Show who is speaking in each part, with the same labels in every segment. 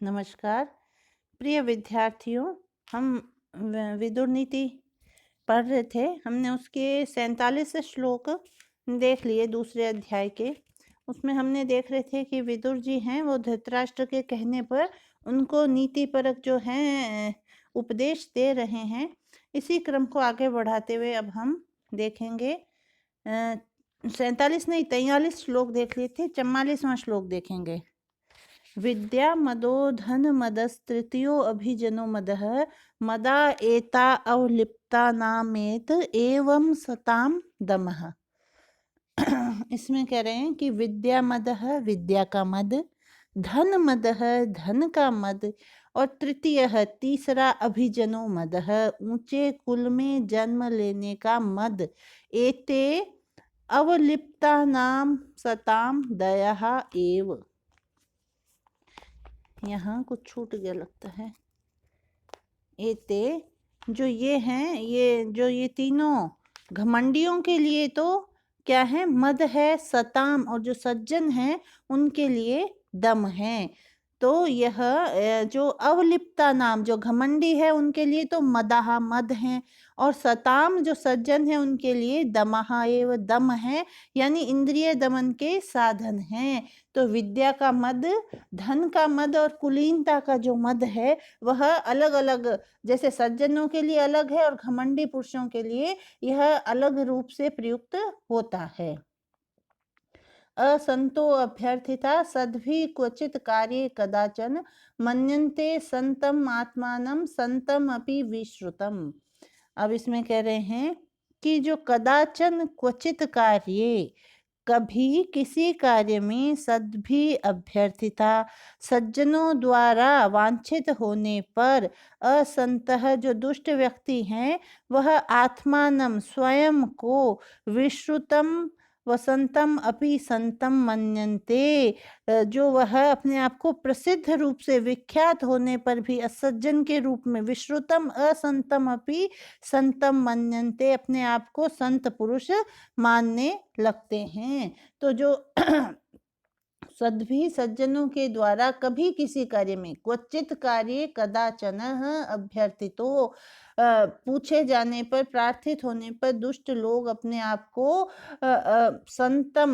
Speaker 1: नमस्कार प्रिय विद्यार्थियों। हम विदुर नीति पढ़ रहे थे। हमने उसके 47 श्लोक देख लिए दूसरे अध्याय के। उसमें हमने देख रहे थे कि विदुर जी हैं वो धृतराष्ट्र के कहने पर उनको नीति परक जो है उपदेश दे रहे हैं। इसी क्रम को आगे बढ़ाते हुए अब हम देखेंगे 47 नहीं 43 श्लोक देख लिए थे, 44वां श्लोक देखेंगे। विद्या मदो धन मदस्तृतीयो अभिजनो मदः मदा एता अवलिप्ता नामेत एवं सताम दमः। इसमें कह रहे हैं कि विद्या मदः विद्या का मद, धन मदः धन का मद, और तृतीय तीसरा अभिजनो मदः ऊंचे कुल में जन्म लेने का मद। एते अवलिप्ता नाम सताम दयः एव। यहाँ कुछ छूट गया लगता है। एते जो ये हैं, ये तीनों घमंडियों के लिए तो क्या है? मद है, सताम, और जो सज्जन हैं उनके लिए दम है। तो यह जो अवलिप्ता नाम जो घमंडी है उनके लिए तो मदाहा मद हैं, और सताम जो सज्जन है उनके लिए दमहा एव दम है, यानी इंद्रिय दमन के साधन हैं। तो विद्या का मद, धन का मद और कुलीनता का जो मद है वह अलग अलग, जैसे सज्जनों के लिए अलग है और घमंडी पुरुषों के लिए यह अलग रूप से प्रयुक्त होता है। असंतो अभ्यर्थिता सद्भि क्वचित कार्ये कदाचन मन्यन्ते संतम आत्मानं संतम अपि विश्रुतम। अब इसमें कह रहे हैं कि जो कदाचन क्वचित कार्ये, कभी किसी कार्य में सद्भि अभ्यर्थिता सज्जनों द्वारा वांछित होने पर असंतः जो दुष्ट व्यक्ति हैं वह आत्मानम स्वयं को विश्रुतम वसंतम अपि संतम मन्यन्ते, जो वह अपने आप को प्रसिद्ध रूप से विख्यात होने पर भी असज्जन के रूप में विश्रुतम असंतम अपि संतम मन्यन्ते अपने आप को संत पुरुष मानने लगते हैं। तो जो सद्भि सज्जनों के द्वारा कभी किसी कार्य में, क्वचित कार्य कदाचन अभ्यर्थितो पूछे जाने पर, प्रार्थित होने पर दुष्ट लोग अपने आप को संतम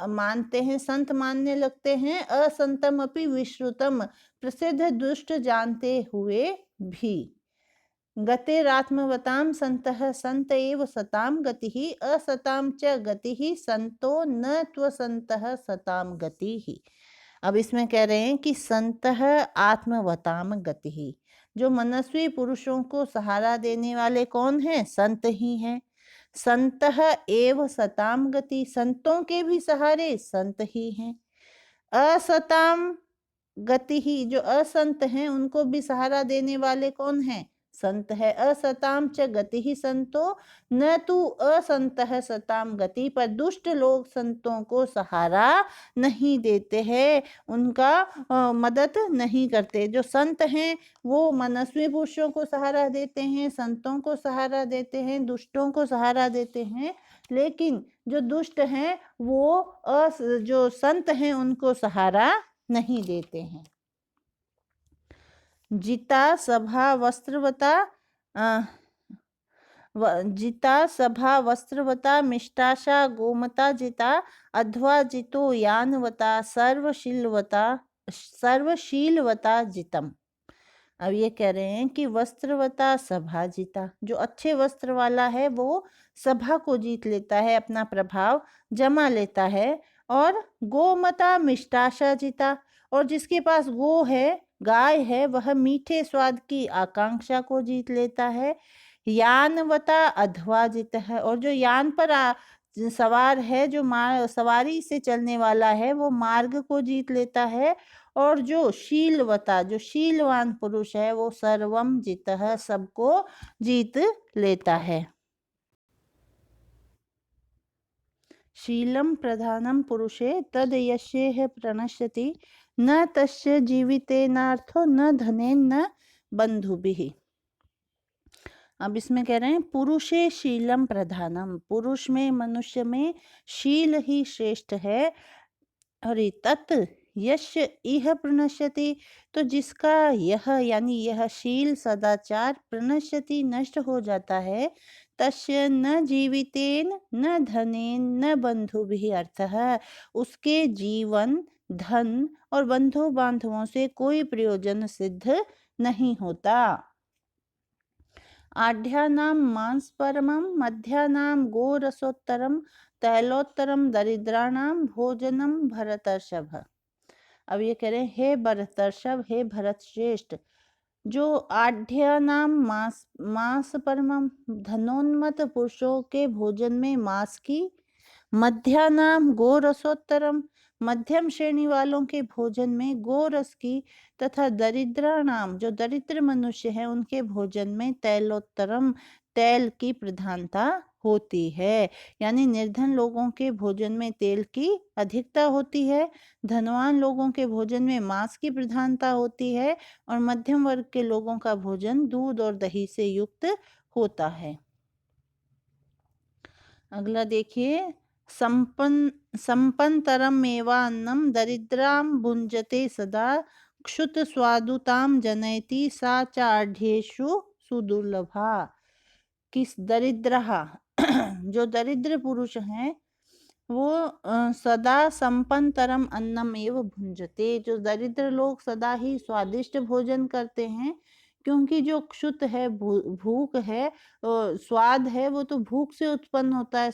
Speaker 1: मानते हैं, संत मानने लगते हैं। असंतम अपि विश्रुतम प्रसिद्ध दुष्ट जानते हुए भी। गतिरात्मवतां संतः संत एव सताम गतिः असताम च गतिः संतो न त्वसंतः सताम गतिः। अब इसमें कह रहे हैं कि संतः आत्मवताम गतिः, जो मनस्वी पुरुषों को सहारा देने वाले कौन हैं? संत ही हैं। संतः एव सताम गति, संतों के भी सहारे संत ही हैं। असताम गति ही, जो असंत हैं उनको भी सहारा देने वाले कौन हैं? संत है। असताम च गति ही संतो न तू असंतः सताम गति, पर दुष्ट लोग संतों को सहारा नहीं देते हैं, उनका मदद नहीं करते। जो संत हैं वो मनस्वी पुरुषों को सहारा देते हैं, संतों को सहारा देते हैं, दुष्टों को सहारा देते हैं, लेकिन जो दुष्ट हैं वो जो संत हैं उनको सहारा नहीं देते हैं। जिता सभा वस्त्रवता जिता सभा वस्त्रवता मिष्टाशा गोमता जिता अध्वा जितो यानवता सर्वशीलवता जितम। अब ये कह रहे हैं कि वस्त्रवता सभा जीता, जो अच्छे वस्त्र वाला है वो सभा को जीत लेता है, अपना प्रभाव जमा लेता है। और गोमता मिष्टाशा जीता, और जिसके पास गो है, गाय है, वह मीठे स्वाद की आकांक्षा को जीत लेता है। यानवता अध्वा जीता है, और जो यान पर सवार है, जो सवारी से चलने वाला है, वो मार्ग को जीत लेता है। और जो शीलवता, जो शीलवान पुरुष है, वो सर्वम जितः, सबको जीत लेता है। शीलम प्रधानम पुरुषे तद यस्येह प्रणश्यति न तस्य जीवितेनार्थो न धनेन न बंधुभिः। अब इसमें कह रहे हैं पुरुषे शीलम प्रधानम, पुरुष में, मनुष्य में शील ही श्रेष्ठ है। और तत् यश इह प्रणश्यति, तो जिसका यह यानी यह शील सदाचार प्रणश्यति नष्ट हो जाता है, तस्य न जीवितेन न धनेन न बंधुभिः अर्थः, उसके जीवन, धन और बंधु बांधवों से कोई प्रयोजन सिद्ध नहीं होता। आढ्यानां मांसपरमं मध्यानां गोरसोत्तरम तैलोत्तरम दरिद्राणां भोजनम भरतर्षभ। अब ये कह रहे हैं, हे भरतर्षभ, हे भरत श्रेष्ठ, जो आढ्यानाम मांस परमम धनोन्मत्त पुरुषों के भोजन में मांस की, मध्यानाम गोरसोत्तरम मध्यम श्रेणी वालों के भोजन में गोरस की, तथा दरिद्राणाम जो दरिद्र मनुष्य हैं उनके भोजन में तैलोत्तरम तेल की प्रधानता होती है। यानी निर्धन लोगों के भोजन में तेल की अधिकता होती है, धनवान लोगों के भोजन में मांस की प्रधानता होती है और मध्यम वर्ग के लोगों का भोजन दूध और दही से युक्त होता है। अगला देखिए, संपन्नतरम एवान्नम दरिद्राम भुंजते सदा क्षुत स्वादुताम जनयति सा चाढ़ेषु सुदुर्लभा। किस दरिद्रहा जो दरिद्र पुरुष हैं वो सदा संपन्नतरम अन्नम एव भुंजते, जो दरिद्र लोग सदा ही स्वादिष्ट भोजन करते हैं, क्योंकि जो क्षुत है भूख है, स्वाद है वो तो भूख से उत्पन्न होता है।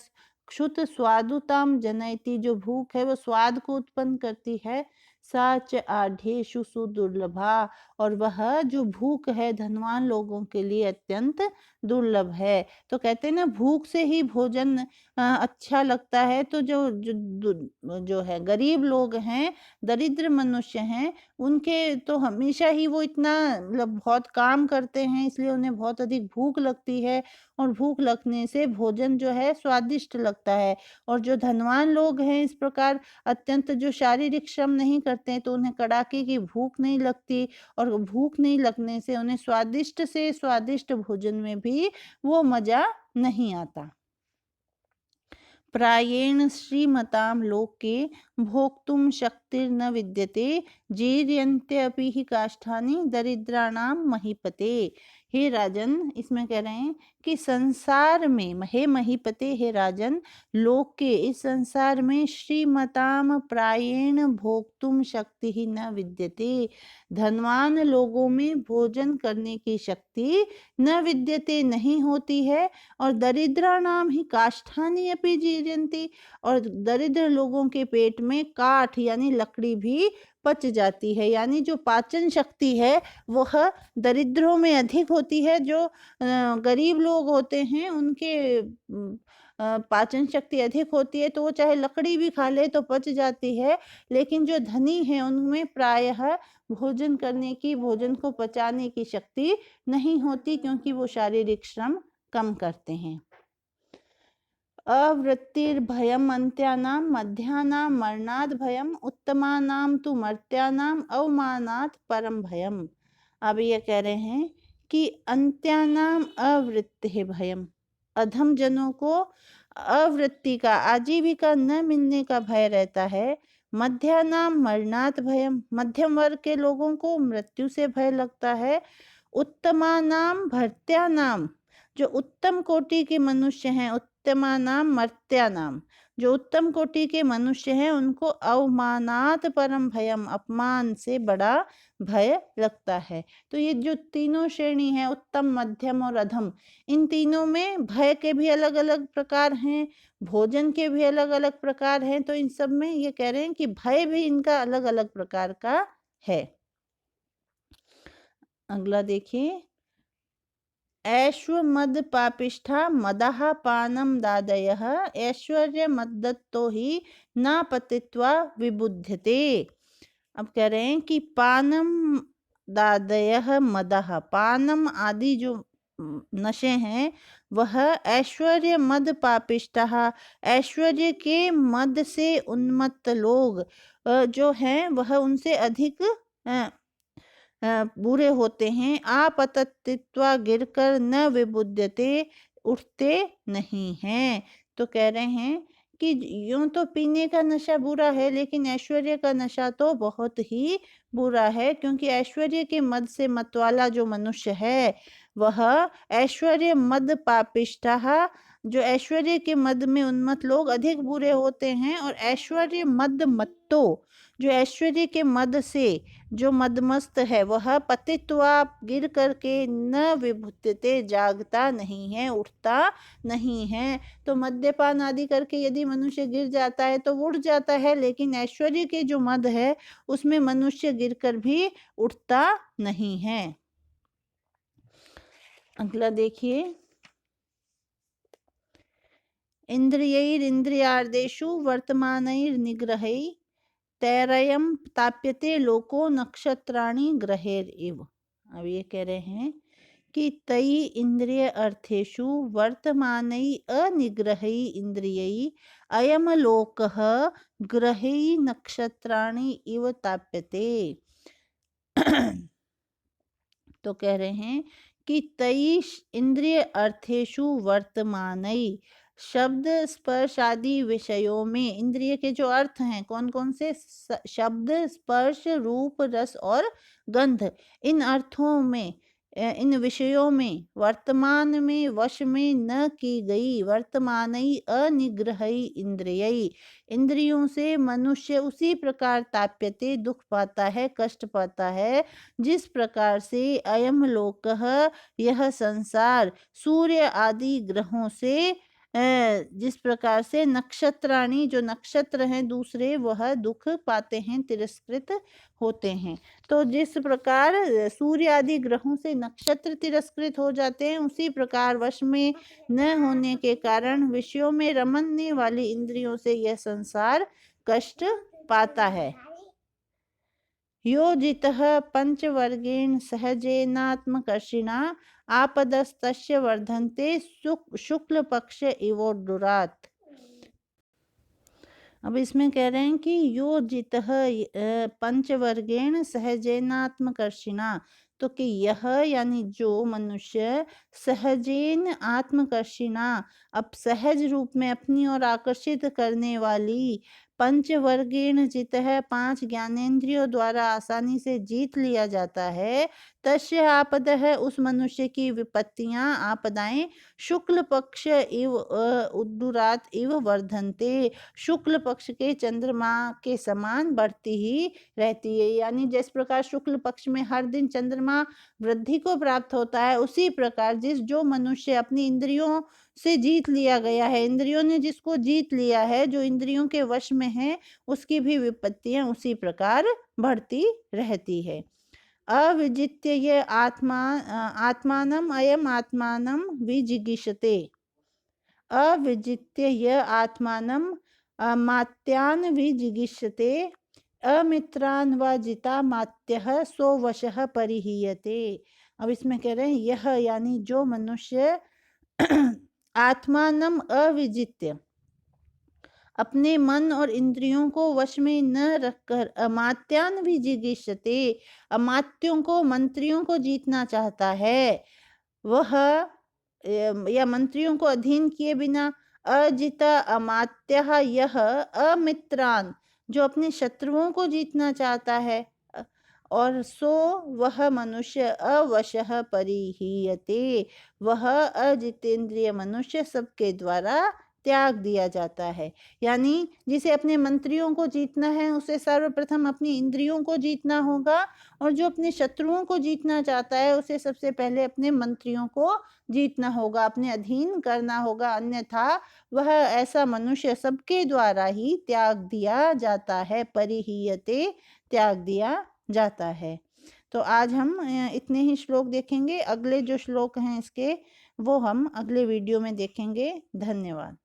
Speaker 1: क्षुत स्वादुताम जनयति, जो भूख है वो स्वाद को उत्पन्न करती है। साच आढ़ेषु सुदुर्लभा, और वह जो भूख है धनवान लोगों के लिए अत्यंत दुर्लभ है। तो कहते हैं ना, भूख से ही भोजन अच्छा लगता है। तो जो है गरीब लोग हैं, दरिद्र मनुष्य हैं, उनके तो हमेशा ही वो इतना मतलब बहुत काम करते हैं, इसलिए उन्हें बहुत अधिक भूख लगती है और भूख लगने से भोजन जो है स्वादिष्ट लगता है। और जो धनवान लोग हैं इस प्रकार अत्यंत जो शारीरिक श्रम नहीं करते हैं, तो उन्हें कड़ाके की भूख नहीं लगती, और भूख नहीं लगने से उन्हें स्वादिष्ट से स्वादिष्ट भोजन में भी वो मजा नहीं आता। प्रायेण श्रीमतां लोके भोक्तुं शक्तिर्न विद्यते जीर्यन्त्यपि हि काष्ठानि दरिद्राणां महीपते। हे राजन, इसमें कह रहे हैं कि संसार में, हे महीपते, हे राजन, लोके इस संसार में श्रीमताम प्रायेण भोक्तुं शक्ति ही न विद्यते, धनवान लोगों में भोजन करने की शक्ति न विद्यते नहीं होती है, और दरिद्राणाम ही काष्ठानि अपि जीर्यन्ति, और दरिद्र लोगों के पेट में काठ यानी लकड़ी भी पच जाती है। यानी जो पाचन शक्ति है वह दरिद्रों में अधिक होती है। जो गरीब लोग होते हैं उनके पाचन शक्ति अधिक होती है, तो वो चाहे लकड़ी भी खा ले तो पच जाती है। लेकिन जो धनी है उनमें प्रायः भोजन करने की, भोजन को पचाने की शक्ति नहीं होती, क्योंकि वो शारीरिक श्रम कम करते हैं। अवृत्तिर्भयम् अन्त्यानां मध्यानां मरणात् भयम् उत्तमानां तु मर्त्यानां अवमानात् परम भयम्। अब ये कह रहे हैं कि अन्त्यानां अवृत्ति भयम्, अधम जनों को अवृत्ति का, आजीविका न मिलने का भय रहता है। मध्यानां मरणात् भयम्, मध्यम वर्ग के लोगों को मृत्यु से भय लगता है। उत्तमानां भर्त्यानां, जो उत्तम कोटि के मनुष्य हैं, उत्तमानां मर्त्यानां, जो उत्तम कोटि के मनुष्य हैं, उनको अवमानात् परम भयम, अपमान से बड़ा भय लगता है। तो ये जो तीनों श्रेणी है, उत्तम, मध्यम और अधम, इन तीनों में भय के भी अलग अलग प्रकार हैं, भोजन के भी अलग अलग प्रकार हैं। तो इन सब में ये कह रहे हैं कि भय भी इनका अलग अलग प्रकार का है। अगला देखिए, ऐश्वमद पापिष्ठा मदः पानम दादयः ऐश्वर्य मद्दत्तो ही नापतित्वा विबुध्यते। अब कह रहे हैं कि पानम दादयः मदः, पानम आदि जो नशे हैं वह ऐश्वर्य मद पापिष्ठा, ऐश्वर्य के मद से उन्मत्त लोग जो हैं वह उनसे अधिक बुरे होते हैं। आपतत्तित्वा गिरकर न विबुध्यते, उठते नहीं हैं। तो कह रहे हैं क्योंकि यूं तो पीने का नशा बुरा है, लेकिन ऐश्वर्य का नशा तो बहुत ही बुरा है, क्योंकि ऐश्वर्य के मद से मतवाला जो मनुष्य है वह ऐश्वर्य मद पापिष्ठः, जो ऐश्वर्य के मद में उन्मत्त लोग अधिक बुरे होते हैं। और ऐश्वर्य मद मत्तो, जो ऐश्वर्य के मद से जो मदमस्त है वह पतित्वा, गिर करके, न विभुत्यते, जागता नहीं है, उठता नहीं है। तो मद्यपान आदि करके यदि मनुष्य गिर जाता है तो उठ जाता है, लेकिन ऐश्वर्य के जो मद है उसमें मनुष्य गिरकर भी उठता नहीं है। अगला देखिए, इंद्रियैरिन्द्रियार्थेषु वर्तमानैर्निग्रहै तैरयं ताप्यते लोको नक्षत्राणि ग्रहेरिव। अब ये कह रहे हैं कि तई इंद्रिय अर्थेषु वर्तमानै अनिग्रहै इंद्रियै अयम लोकः ग्रहै नक्षत्राणि इव ताप्यते। तो कह रहे हैं कि तई इंद्रिय अर्थेषु वर्तमानई, शब्द स्पर्श आदि विषयों में, इंद्रिय के जो अर्थ हैं कौन कौन से, शब्द स्पर्श रूप रस और गंध, इन अर्थों में, इन विषयों में वर्तमान में वश में न की गई वर्तमानई अनिग्रही इंद्रियई, इंद्रियों से मनुष्य उसी प्रकार ताप्यते, दुख पाता है, कष्ट पाता है, जिस प्रकार से अयम लोकः, यह संसार, सूर्य आदि ग्रहों से, जिस प्रकार से नक्षत्राणि, जो नक्षत्र हैं दूसरे, वह दुख पाते हैं, तिरस्कृत होते हैं। तो जिस प्रकार सूर्य आदि ग्रहों से नक्षत्र तिरस्कृत हो जाते हैं, उसी प्रकार वश में न होने के कारण विषयों में रमने वाली इंद्रियों से यह संसार कष्ट पाता है। योजितः पंचवर्गेण सहजेनात्मकर्षिणा आपदस्तस्य वर्धन्ते शुक्ल पक्ष इवोडुरात्। अब इसमें कह रहे हैं कि योजितः पंचवर्गेण सहजेनात्मकर्षिणा, तो कि यह यानी जो मनुष्य सहजेन आत्मकर्षिणा, अब सहज रूप में अपनी ओर आकर्षित करने वाली, पंचवर्गेण जितः, पांच ज्ञानेंद्रियों द्वारा आसानी से जीत लिया जाता है, तस्य आपदः, उस मनुष्य की विपत्तियां, आपदाएं, शुक्ल पक्ष इव उद्दुरात इव वर्धन्ते, शुक्ल पक्ष के चंद्रमा के समान बढ़ती ही रहती है। यानी जिस प्रकार शुक्ल पक्ष में हर दिन चंद्रमा वृद्धि को प्राप्त होता है, उसी प्रकार जो मनुष्य अपनी इंद्रियों से जीत लिया गया है, इंद्रियों ने जिसको जीत लिया है, जो इंद्रियों के वश में है, उसकी भी विपत्तियां उसी प्रकार बढ़ती रहती है। अविजित्य ये आत्मानम अयम आत्मानम विजिगीषते, अविजित्य य आत्मानम मात्यान विजिगीषते, अमित्रान व जिता मात्यः सो वशः परिहीयते। अब इसमें कह रहे हैं यह यानी जो मनुष्य आत्मानम अविजित्य, अपने मन और इंद्रियों को वश में न रखकर, अमात्यान विजिगीषते, अमात्यों को, मंत्रियों को जीतना चाहता है, वह या मंत्रियों को अधीन किए बिना, अजिता अमात्यः यह, अमित्रान, जो अपने शत्रुओं को जीतना चाहता है, और सो वह मनुष्य अवशः परिहीयते, वह अजितेंद्रिय मनुष्य सबके द्वारा त्याग दिया जाता है। यानी जिसे अपने मंत्रियों को जीतना है, उसे सर्वप्रथम अपनी इंद्रियों को जीतना होगा, और जो अपने शत्रुओं को जीतना चाहता है, उसे सबसे पहले अपने मंत्रियों को जीतना होगा, अपने अधीन करना होगा, अन्यथा वह ऐसा मनुष्य सबके द्वारा ही त्याग दिया जाता है, परिहीयते, त्याग दिया जाता है। तो आज हम इतने ही श्लोक देखेंगे, अगले जो श्लोक हैं इसके वो हम अगले वीडियो में देखेंगे। धन्यवाद।